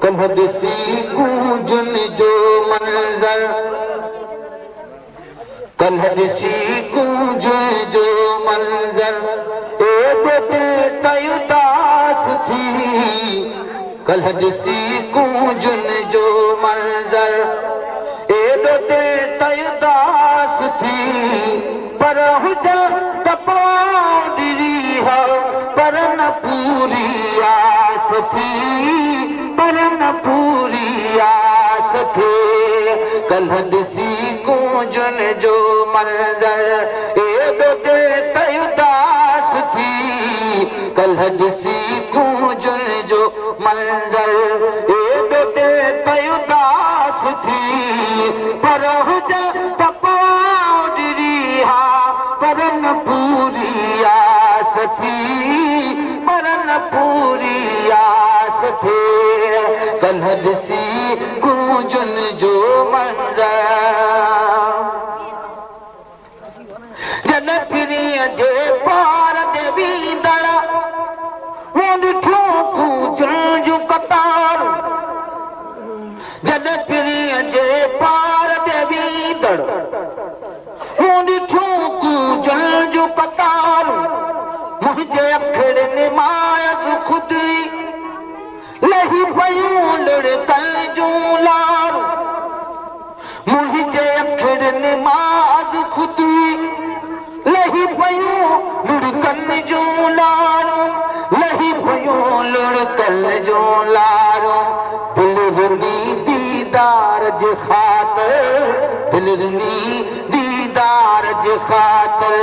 कलहदसी गूंजन जो मंजर, कलहदसी गूंजन जो मंजर, तयुदास थी। कलहदसी गूंजन जो मंजर, तयुदास थी। पर हुजर तपवादरी हो, पर न पूरी आस थी, पर न पूरी आस थी। कलहदसी गूंजन जो मंजर, तयुदास थी। कलहदसी गूंजन जो मंजर, तयुदास थी। पर हुजर तपवादरी हा, पर न पूरी आस थी, पर न पूरी आस थी। कलहदसी गूंजन जो मंजर, जन पिरीअ जे पार ते बींदड़, मूं ॾिठो गूंजन जूं कतार। जन पिरीअ जे पार ते बींदड़, मूं ॾिठो गूंजन जूं कतार। मुंहिंजे अखिड़नि मां ख़ुदि लही पयूं लुड़कल जूं लार। मुंहिंजे अखिड़नि मां ख़ुदि लही पयूं लुड़कल जूं लार, लही पयूं लुड़कल जूं लार। दिल रुनी दीदार जे ख़ातिर, दिल रुनी दीदार जे ख़ातिर,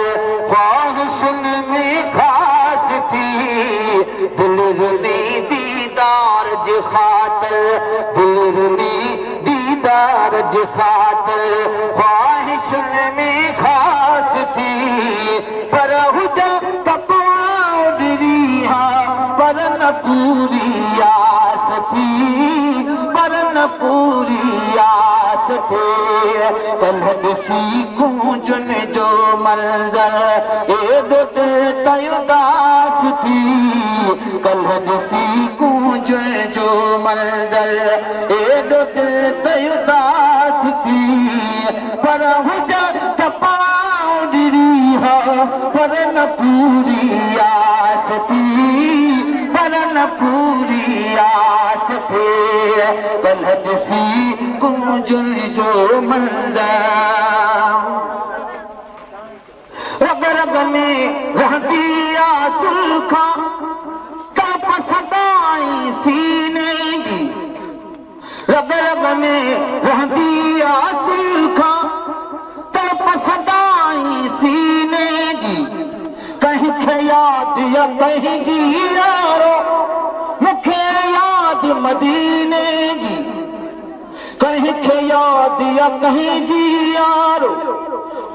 ख्वाहिशन में ख़ास थी। दिल रुनी दीदार जे ख़ातिर, दिल रुनी दीदार जे ख़ातिर, ख्वाहिशन में ख़ास थी। पर हुजर तपवादरी हा, पर न पूरी आस थी, पर न पूरी आस थी। कलहदसी गूंजन जो मंजर, तयुदास थी। कलहदसी गूंजन जो मंजर, तयुदास थी। पर हुजर तपवादरी हा, पर न पूरी आस थी, पर न पूरी आस थी। कलहदसी गूंजन जो मंजर, रग रग में रहती सुल्खा, तड़प सदाई सीने की। रग रग में रहती सुल्खा, तड़प सदाई सीने की। कहीं खे याद या कहीं जी यारो, मुखे याद मदीने की। कहीं खे याद या कहीं जी यारो,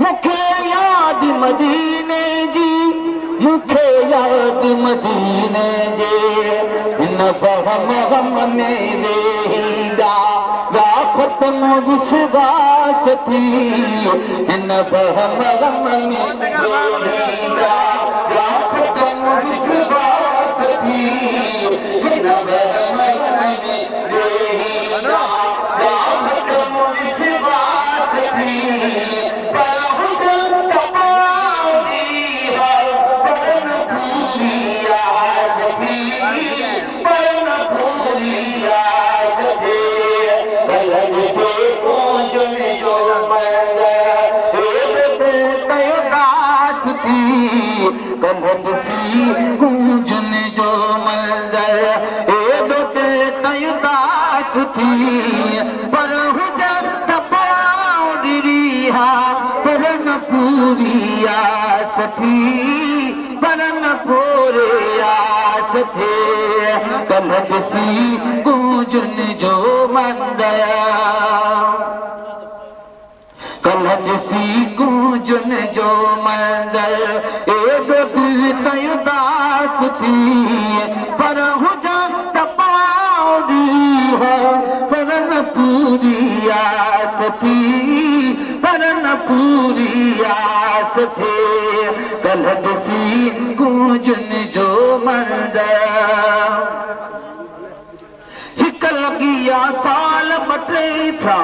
मुखे याद मदीने जी, मुखे याद मदीने जी। इन बहम गम में वेहीदा ख़त्म विश्वास थी। इन बहम गम में वेहीदा ख़त्म विश्वास थी। इन बहम गम में वेहीदा ख़त्म विश्वास थी। कलहदसी गूंजन जो मंजर, तयुदास थी। पर हुजर तपवादरी हा, पर न पूरी आस थी, पर न पूरी आस थी। कलहदसी गूंजन जो मंजर, कलहदसी गूंजन जो मंजर, तयुदास थी। पर हुजर तपवादरी है, पर न पूरी आस थी, पर न पूरी आस थी। कलहदसी गूंजन जो मंजर। लॻिया साल ॿटे थिया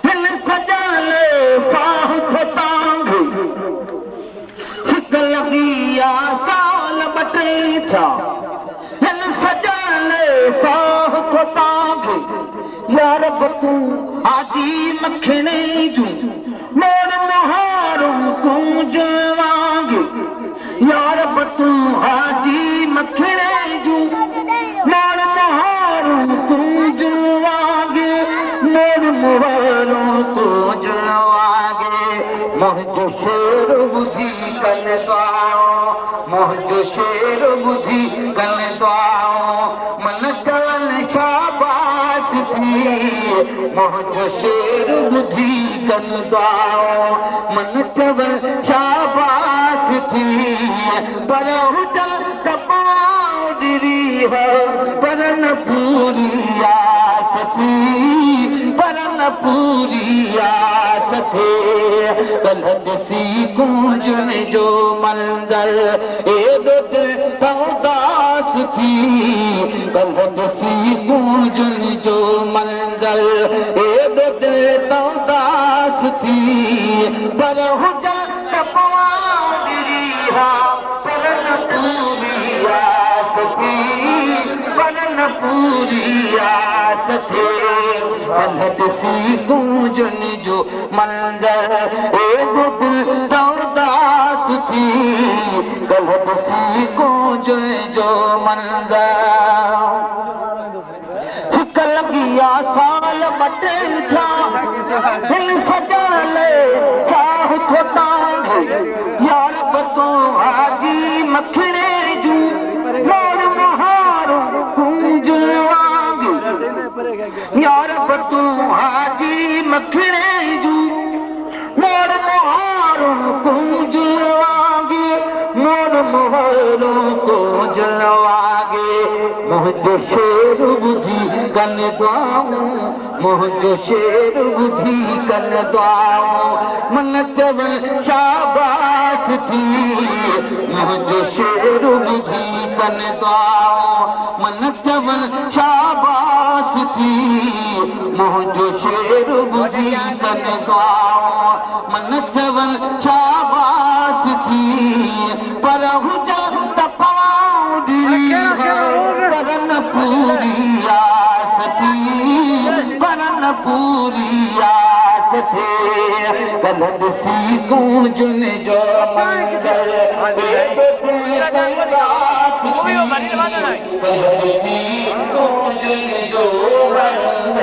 हिन सजण साह तांगे हिक लॻिया साल ॿटे थिया हिन सजण साह तांगे यार तूं आजी मखणे जूं मोर मुहारूं तूं जवांगे यार तूं आजी मखणे जूं मोर मुहारूं तूं जवांगे मोर मुहारूं तूं जवांगे मुंहिंजो शेर ॿुधी कन दुआओ मुंहिंजो शेर ॿुधी कन दुआओ मन चवनि शाबाश मुंहिंजो शेर ॿुधी कन दुआओ मन चवनि शाबाश थी पर हुजनि त पाउडरी हो पर न पूरी आस थी पर न पूरी आस थे कल्ह ॾिसी कुंजन जो मंज़र एॾो दिल त उदास थी कल्ह ॾिसी कुंजन जो मंज़र एॾो दिल त उदास थी पर हुजनि त पाउडरी हा पर न पूरी आस थी पर न पूरी आस थे कल्ह ॾिसी कुंजन जो मंज़र एॾो दिल त उदास थी कल्ह ॾिसी कुंजन जो मंज़र हिक लॻिया साल ॿटे थिया हिन सजण साह तांगे यार तूं आजी मखणे जूं मोर मुहारूं तूं जवांगे यार तूं आजी मखणे जूं मोर मुहारूं तूं जवांगे मोर मुहारूं तूं जवांगे मुंहिंजो शेर ॿुधी कन दुआऊं मुंहिंजो शेर ॿुधी कन दुआऊं मन चवनि शाबाश थी मुंहिंजो शेर ॿुधी कन दुआऊं मन चवनि शाबाश थी मुंहिंजो शेर ॿुधी कन दुआऊं मन चवनि शाबाश थी पर हुजनि त पाउडरी पर न पूरी आस थी पर न पूरी आस थे कल्ह ॾिसी कुंजन जो मंज़र एॾो दिल त उदास थी कल्ह ॾिसी कुंजन जो मंज़र